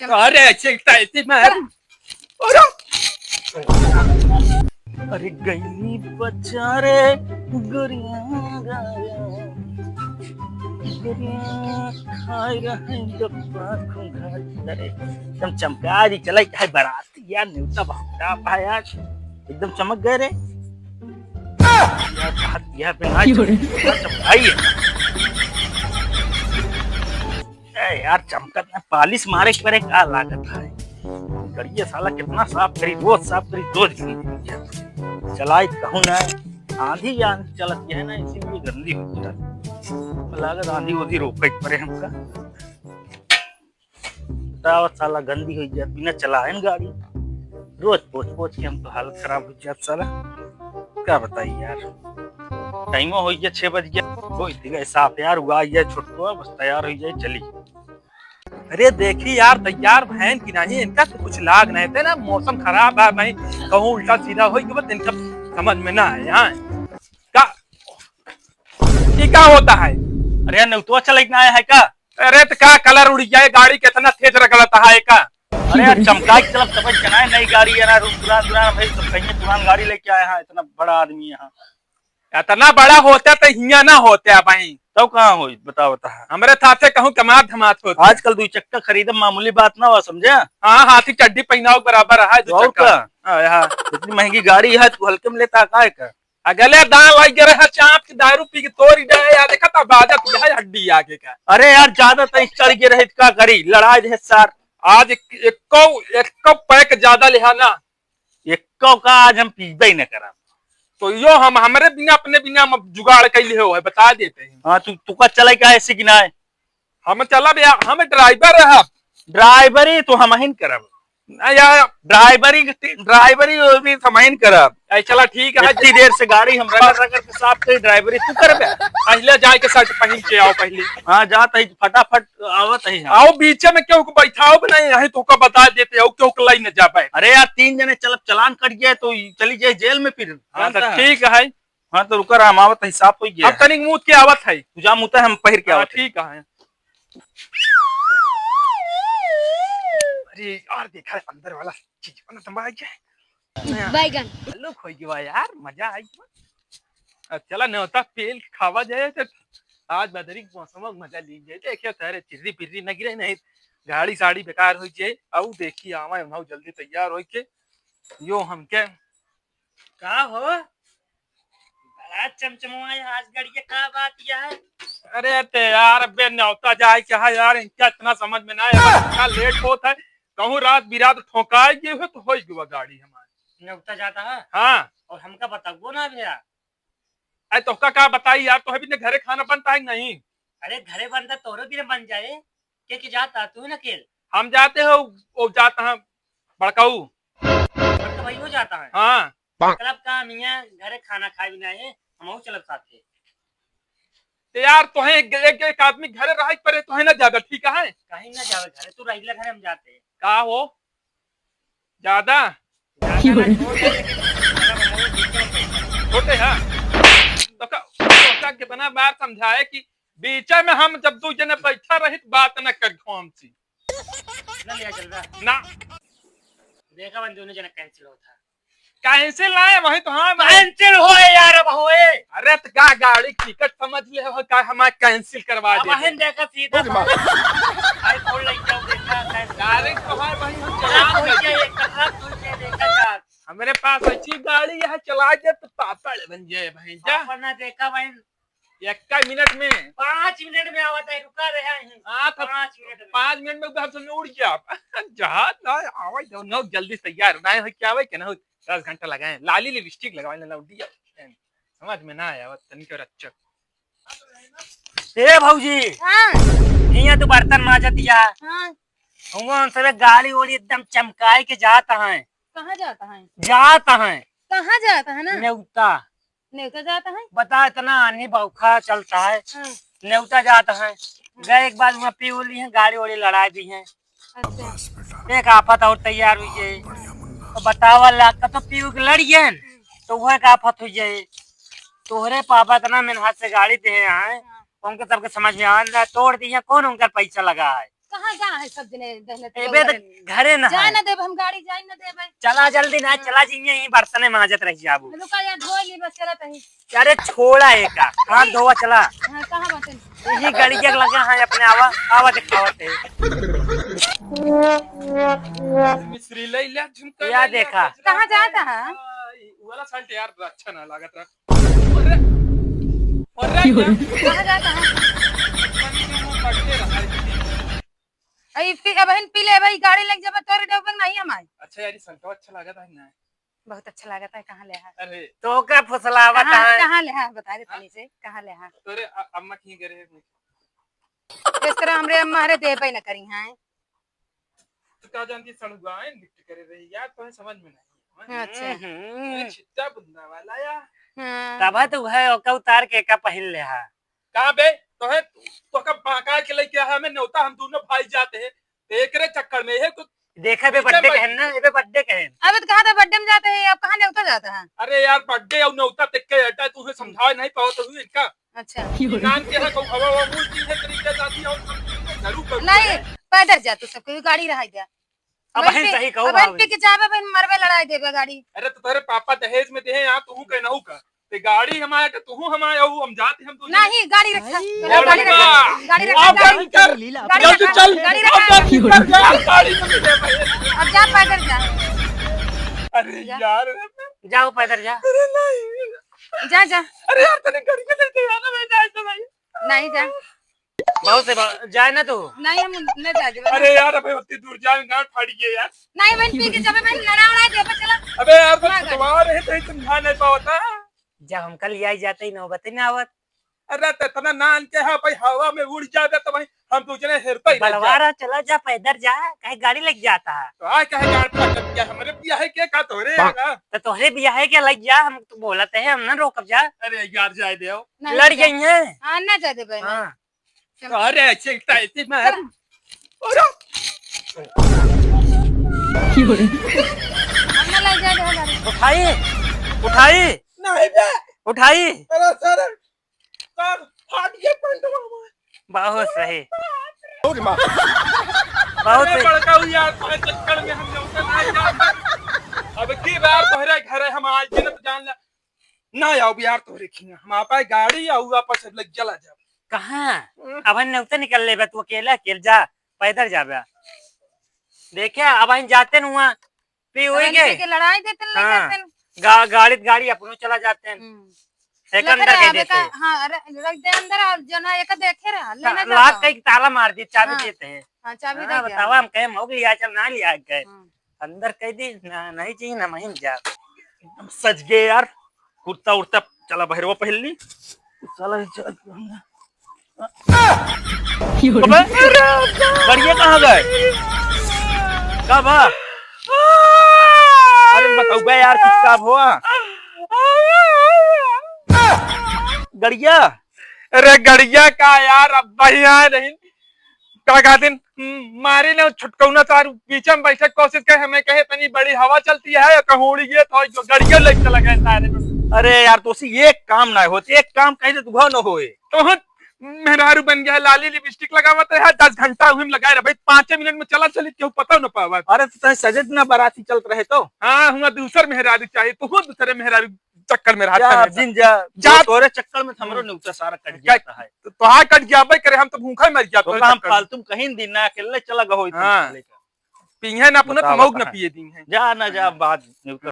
अरे ऐसे मार। अरे गई बचा रे गुरिया गाया गुरिया खाई रहे डब्बा खुंघा करे एकदम चमका दी चला है बारात यार न्यूटा भागता पाया एकदम चमक गए रे यार हाथ गया पे ना चमकाई है यार चमकत ना पालिश मारे पर एक आ लागत है करिए साला कितना साफ करी रोज चलाई कहूँ ना आंधी चलत है ना इसीलिए गंदी हो जाती लागत आंधी उधी रोक पड़े हमका बतावत साला गंदी हो जाती बिना चलाए न गाड़ी रोज पोछ के हम तो हालत खराब हो जाती साला क्या बताइए यार टाइम हो गया 6 बज गया कोई दिगा साफ यार हुआ ये छुटको बस तैयार हो जाए चली। अरे देखी यार तैयार बहन की नहीं इनका तो कुछ लाग नहीं थे ना मौसम खराब है भाई कहूँ उल्टा सीधा हो बस इनका समझ में ना है यहाँ क्या होता है। अरे नौतुआ चलना है का अरे तो क्या कलर उड़ जाए गाड़ी कितना तेज रगड़ता है का। अरे यार चमका की तरफ समझ के ना नई गाड़ी है ना दुरान भाई सब कहीं दुरान गाड़ी लेके आए हैं इतना बड़ा आदमी यहाँ इतना बड़ा होता तो हिया ना होता भाई तब कहाँ हो बताओ बता हमारे साथे कहूँ कमात धमात होता आजकल 2 चक्का खरीदम मामूली बात ना हुआ समझे। हाँ हाथी चड्डी पहनाओ बराबर है इतनी महंगी गाड़ी है तू हल्के में लेता का अगले दाल लग गए है चाप की दारू पी के तोड़ जाए यार देखा था बाजत है हड्डी आगे का। अरे यार ज्यादा तो चढ़ के रहे क्या करी लड़ाई है सर आज एक पैक ज्यादा लिहाना एक का आज हम पीबे ही न करा तो यो हम हमारे बिना अपने बिना जुगाड़ कैले हो है बता देते हैं। हाँ तू का चला क्या ऐसे कि ना है हम चला भैया हम ड्राइवर है ड्राइवरी तो हम ही करब यार ड्राइवरी भी समाइन करब चला ठीक है इतनी देर से गाड़ी हम रगड़ के साफ कर ड्राइवरी तू करबे पहले जाए के शर्ट पहन के आओ पहले। हाँ जात है फटाफट आवत है आओ बीचे में क्यों बैठाओ नहीं है तो का बता देते हो क्यों लाई न जा पाए। अरे यार 3 जने चलान कट गए तो चली जाए जेल में फिर। हाँ तो ठीक है हाँ तो रुकर हम आवत है साफ हो गया अब तनिक मुंह के आवत है तुझा मुता हम पहिर के आवत ठीक है। अरे यार देखा है अंदर वाला चीज बना तंबाई है बैगन हेलो खोई गया यार मजा आई चला न्योता पेल खावा जाए तो आज बदरी मौसम मजा ली जाए देखिए सारे चिर्री पिर्री न गिरे नहीं गाड़ी साड़ी बेकार हो जाए अब देखिए आवा हम जल्दी तैयार हो के यो हम के का हो बड़ा चमचमाया आज गाड़ी का बात यह है। अरे ते यार अबे न्योता जाए क्या यार इनका इतना समझ में ना आया इतना लेट होता है कहूँ रात बिरात ठोकाए गए हो तो हो गया गाड़ी हमारी न्योता जाता है। हाँ और हमका बताओ ना भैया अरे तो क्या बताई यार तो अभी घरे खाना बनता है नहीं। अरे घरे बनता तोरो भी बन जाए के जाता तू ना केल हम जाते हो वो जाता है बड़काऊ तो भाई हो जाता है। हाँ मतलब का मियां घरे खाना खाए बिना है हम चलब साथे यार तो है एक आदमी घरे रह पड़े तो है ना ज्यादा ठीक है कहीं ना जावे घरे तू रहिला घरे हम जाते का हो ज्यादा छोटे है तो कितना बार समझाए कि बीचे में हम जब 2 जने बैठा रही बात न कर हमसी ना लिया चल रहा ना देखा बन दोनों जने कैंसिल होता कैंसिल लाए वही तो हाँ कैंसिल होए यार अब होए। अरे तो का गाड़ी टिकट समझ ले हो का हमारे कैंसिल करवा दे बहन देखा सीधा आई खोल ले जाओ देखा गाड़ी तो है वही हम चला चला हो जाए कहां तुझ से देखा यार हमारे पास अच्छी गाड़ी है चला दे तो पापड़ बन जाए भाई जा वरना देखा बहन 1 मिनट में 5 मिनट में आवत है रुका रहे हैं। हाँ तो 5 मिनट में घर से उड़ गया जहाज ना आवे दो नो जल्दी तैयार ना है क्या भाई कहना 10 घंटा लगाए लाली लिपस्टिक लगावे ना उड़ी समझ में ना आया तनिक और अच्छा ए भौजी हाँ हिया तो बर्तन माजत दिया हाँ हम सब गाड़ी ओड़ी एकदम चमकाए के जाता है कहाँ जाता है कहाँ जाता है ना न्योता न्योता जाता है बता इतना आनी बौखा चलता है हाँ। न्योता जाता है गए एक बार वहाँ पी ली है गाड़ी ओड़ी लड़ाई दी है अच्छा एक आफत और तैयार हुई है तो बतावा लाख तो पी लड़ गए तो वह एक आफत हुई है तोहरे पापा इतना मेहनत से गाड़ी दे हैं उनके सबके समझ में आ रहा तोड़ दी है कौन उनका पैसा लगा है कहाँ जा है सब जने दहले एबे तो घरे ना जाए है। ना देब हम गाड़ी जाए ना देब चला जल्दी ना चला जिये ही बर्तन माजत रही जाबू। रुका यार धो ली बस चला तही अरे छोड़ा एक का हाथ धोवा चला। हां कहां बाटे यही गाड़ी के लगा है अपने आवा आवा दिखावत है। मिस्त्री ले ले झुमका या देखा। कहाँ जाता है वो वाला शर्ट यार अच्छा ना लागत रहा। अरे कहाँ जाता है आई पी बहन पी ले भाई गाड़ी लग जाबे तोरे डबंग नहीं हमार अच्छा यार शर्ट अच्छा लागत है ना। बहुत अच्छा लगता है कहाँ ले है अरे तो क्या फुसलावत है। कहाँ ले है बता दे तनी से कहाँ ले है तोरे अम्मा की करे इस तरह हमरे अम्मा हरे दे पे न करी हैं तो क्या जानती सड़ुआएं लिफ्ट करे रही यार तुम्हें समझ में नहीं। अच्छा छिट्टा बुंदा वाला यार हां तब तो है ओका उतार के का पहन ले है। कहां बे तो है तो कब बाका के लेके है हमें न्योता हम दोनों भाई जाते हैं एकरे चक्कर में है कुछ देखा बे बर्थडे कहन ना एबे बर्थडे कहन। अब तो कहा था बर्थडे में जाते हैं अब कहाँ न्योता जाता है अरे यार बर्थडे और न्योता देख के हटा तुम्हें समझा नहीं पाओ तो इनका अच्छा नाम के है हवा मूल चीज है तरीके जाती और जरूर नहीं पैदल जा तू सबको गाड़ी रहा जा अब बहन सही कहो बहन पी के जावे बहन मरवे लड़ाई देबे गाड़ी अरे तो तेरे पापा दहेज में दे यहाँ तू कहना का ते गाड़ी हमारे के तू हमारे हम जाते हम तो नहीं गाड़ी रखा गाड़ी रखा गाड़ी अब रखा बंद कर गाड़ी जल्दी रखा, चल गाड़ी अब रखा। बंद कर यार गाड़ी में मिले भाई। अब जा पैदल जा अरे यार जाओ पैदल जा। अरे नहीं जा जा अरे यार तेरे गाड़ी के लेके आना मैं जाए तो भाई नहीं जा बहुत से जाए ना तू। नहीं हम नहीं जा देबे अरे यार अबे उतनी दूर जाए गांड फाड़ गई यार। नहीं बहन पी के जावे बहन लड़ा उड़ा देबे चला अबे यार तो सवार है तो समझा नहीं पाता। जब हम कल आई जाते ही नौबत ही ना आवत। अरे ते तना नान के है भाई हवा में उड़ जावे तो भाई हम तुझे हेरता ही नहीं जा। बलवारा चला जा पैदल जा कहीं गाड़ी लग जाता है। तो आ कहे गाड़ पर कर दिया हमारे बिया है के का तोरे यार। तो तोहरे बिया है क्या लग जा हम तो बोलते हैं हम ना रोकब जा। अरे यार जाए दे नहीं लड़ जा। गई है। हां ना जा देबे हाँ अरे अच्छे ऐसे मैं अरे हम ना ले जा दे गाड़ी उठाई उठाई नहीं बे उठाई। अरे सर फाट गया पंडवा में। बहुत सही होगी मां बहुत अरे सही। बड़का हुई यार तुम्हारे चक्कर में हम लोग नहीं जाते। अब की बार तोहरे घर है हम आज दिन तो जान ले ना आओ यार तोहरे खिया हम आपा गाड़ी आऊ वापस लग चला जा। कहाँ अब हम नौते निकल ले तू अकेला अकेले जा पैदल जा देखे अब हम जाते न वहाँ पी हुई के लड़ाई देते ले हाँ। जाते गाड़ी अपनों चला जाते हैं एक अंदर के देते हैं। हां रख दे अंदर और जना एक देखे रहा लेना जा लाख कई ताला मार दी चाबी हाँ। देते हैं। हां चाबी दे हाँ, गया बतावा हम कहे मौग लिया चल ना लिया गए हाँ। अंदर कह दी ना नहीं चाहिए ना महिम जा एकदम सज गए यार कुर्ता उड़ता चला भैरवा पहनली चला चल बढ़िया कहाँ गए कब अरे बताओ बे यार कुछ कब हुआ गड़िया। अरे गड़िया का यार अब बढ़िया नहीं का कहते मारे ने छुटकौना तार पीछे में बैठे कोशिश करे हमें कहे तनी बड़ी हवा चलती है कहूड़ी ये तो जो गड़िया लेके चला गया सारे में। अरे यार तो एक काम ना होते एक काम कहीं तो दुआ न होए तो मेहरारू बन गया लाली लिपस्टिक लगावा तो है 10 घंटा हुई लगाए रहे भाई 5 मिनट में चला चली क्यों पता न पावा। अरे तो सजत ना बाराती चलत रहे तो हाँ हुआ दूसर मेहरारू चाहिए तो दूसरे मेहरारू चक्कर में रहता जा है दिन जा जा तोरे चक्कर में हमरो न्यूता सारा कट जाता है। तो हाँ कट गया भाई करे हम तो भूखा ही मर गया तो काम फालतू कहीं दिन ना अकेले चला गहो हाँ। पीहे ना अपने मौग न पिए दी है जा ना जा बाद